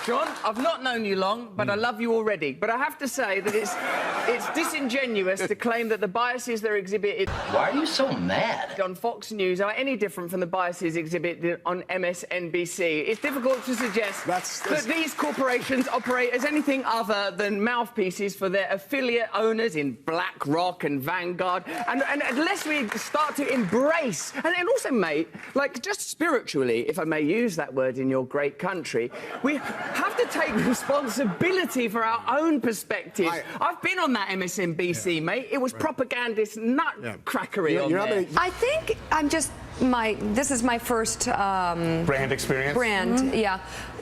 John, I've not known you long, but I love you already. But I have to say that it's disingenuous to claim that the biases that are exhibited... Why are you so mad? ...on Fox News are any different from the biases exhibited on MSNBC. It's difficult to suggest that these corporations operate as anything other than mouthpieces for their affiliate owners in BlackRock and Vanguard. And unless we start to embrace... And also, mate, like, just spiritually, if I may use that word in your great country, we have to take responsibility for our own perspective. I've been on that MSNBC, mate. It was propagandist nutcrackery on there. I think I'm just this is my first brand experience. Yeah.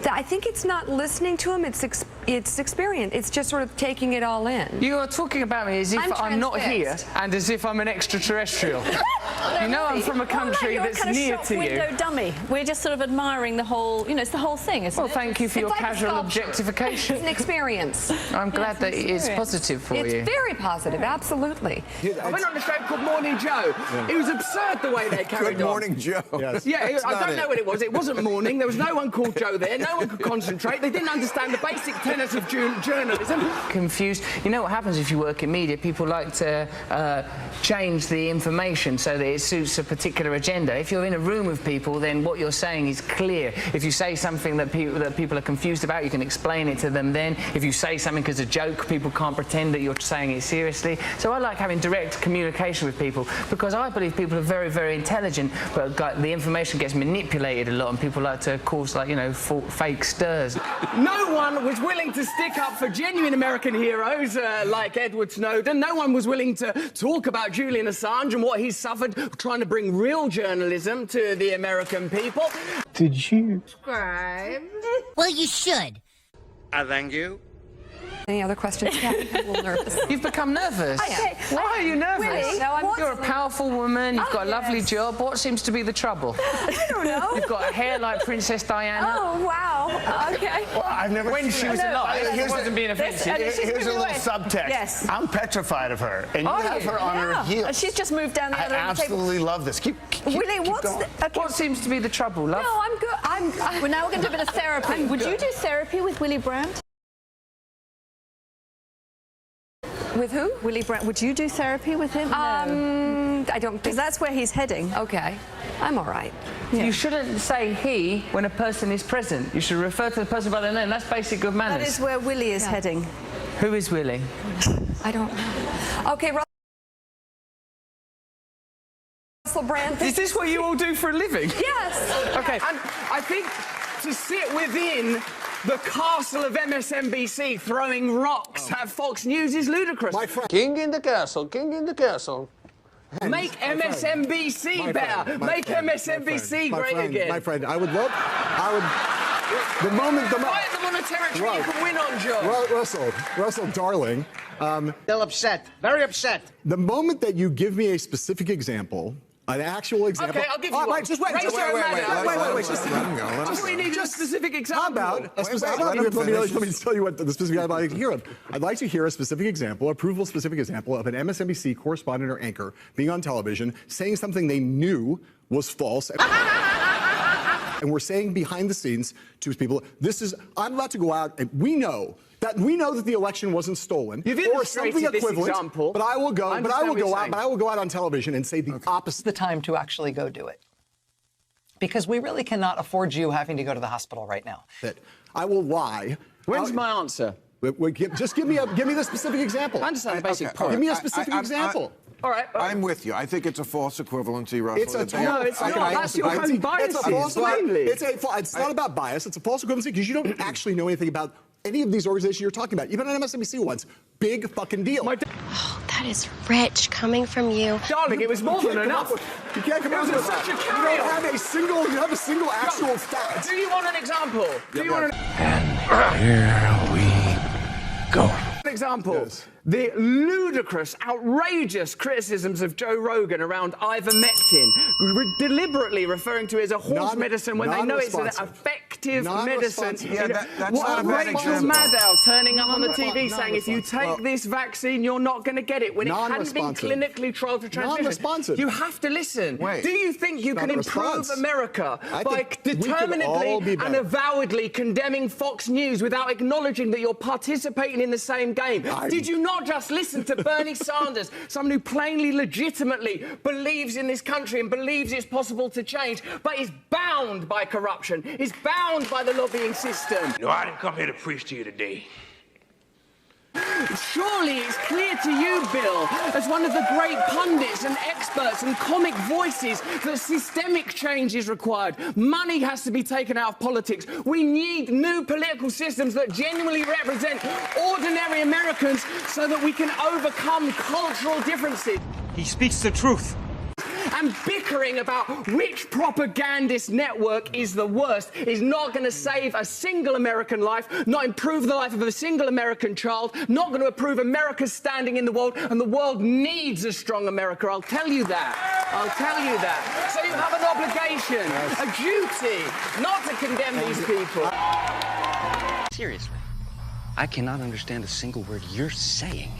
I think it's not listening to him. It's experience. It's just sort of taking it all in. You are talking about me as if I'm not here and as if I'm an extraterrestrial. You know, I'm from a country that's near to you. Window dummy. We're just sort of admiring the whole, you know, it's the whole thing, isn't it? Well, thank you for your casual objectification. It's an experience. I'm glad that it's positive for you. It's very positive, absolutely. I went on a show called Morning Joe. It was absurd the way they carried on. Morning Joe. Yes. Yeah, I don't know what it was. It wasn't morning. There was no one called Joe there. No one could concentrate. They didn't understand the basic tenets of journalism. Confused. You know what happens if you work in media? People like to change the information so that it suits a particular agenda. If you're in a room with people, then what you're saying is clear. If you say something that people are confused about, you can explain it to them then. If you say something as a joke, people can't pretend that you're saying it seriously. So I like having direct communication with people because I believe people are very, very intelligent, but the information gets manipulated a lot and people like to cause, like, you know, fake stirs. No one was willing to stick up for genuine American heroes like Edward Snowden. No one was willing to talk about Julian Assange and what he's suffered trying to bring real journalism to the American people. Did you subscribe? Well, you should. Thank you. Any other questions? Yeah, I'm a little nervous. You've become nervous. Why are you nervous? Really? No, you're a powerful woman. You've got a lovely job. What seems to be the trouble? I don't know. You've got a hair like Princess Diana. Oh, wow. Okay. Well, I've never when she was alive. It wasn't being offensive. Here's a little subtext. Yes. I'm petrified of her, and you have her on her heels. She's just moved down the other end of the table. I absolutely love this. Keep Willie, going. What seems to be the trouble, love? No, I'm good. Well, now we're going to do a bit of therapy. Would you do therapy with Willie Brandt? With who? Willie Brandt. Would you do therapy with him? No. I don't think... Because that's where he's heading. Okay. I'm all right. Yeah. You shouldn't say he when a person is present. You should refer to the person by their name. That's basic good manners. That is where Willie is heading. Who is Willie? I don't know. Okay, Russell Brand. Is this what you all do for a living? Yes. Okay. And I think to sit within the castle of MSNBC throwing rocks at Fox News is ludicrous. My friend. King in the castle, king in the castle. Make MSNBC better. Make MSNBC great again. My friend, I would... The moment... Fight them on a territory you can win on, Joe. Russell, darling. Still upset. Very upset. The moment that you give me a specific example, an actual example... Okay, I'll give you one. Just wait. Wait. Just we need a specific example. How about... Let me tell you what the specific I'd like to hear of. I'd like to hear a specific example, a provable specific example of an MSNBC correspondent or anchor being on television, saying something they knew was false. And we're saying behind the scenes to people, I'm about to go out, and we know that the election wasn't stolen or something equivalent. But I will go out on television and say the opposite. The time to actually go do it, because we really cannot afford you having to go to the hospital right now. That I will lie. When's my answer? Just give me the specific example. I understand the basic point. Give me a specific example. All right. I'm with you. I think it's a false equivalency, Russell. It's not. That's your own bias. It's not about bias. It's a false equivalency because you don't actually know anything about any of these organizations you're talking about. Even on MSNBC once. Big fucking deal. Oh, that is rich coming from you. Darling, it was more than enough. You can't come up with such a carry. You have a single actual fact. Do you want an example? And here we go. An example. Yes. the ludicrous, outrageous criticisms of Joe Rogan around ivermectin, deliberately referring to it as a horse medicine when they know it's an effective medicine. Yeah, that's not a bad Rachel example. Maddow turning up on the TV saying if you take this vaccine, you're not going to get it when it hadn't been clinically trialed for transmission. Non-responsive. You have to listen. Wait. Do you think you can improve America by determinedly and avowedly condemning Fox News without acknowledging that you're participating in the same game? Did you not just listen to Bernie Sanders, someone who plainly, legitimately believes in this country and believes it's possible to change, but is bound by corruption, is bound by the lobbying system? No, I didn't come here to preach to you today. Surely it's clear to you, Bill, as one of the great pundits and experts and comic voices, that systemic change is required. Money has to be taken out of politics. We need new political systems that genuinely represent ordinary Americans so that we can overcome cultural differences. He speaks the truth. And bickering about which propagandist network is the worst is not going to save a single American life, not improve the life of a single American child, not going to improve America's standing in the world, and the world needs a strong America. I'll tell you that. I'll tell you that. So you have an obligation, a duty, not to condemn these people. Seriously, I cannot understand a single word you're saying.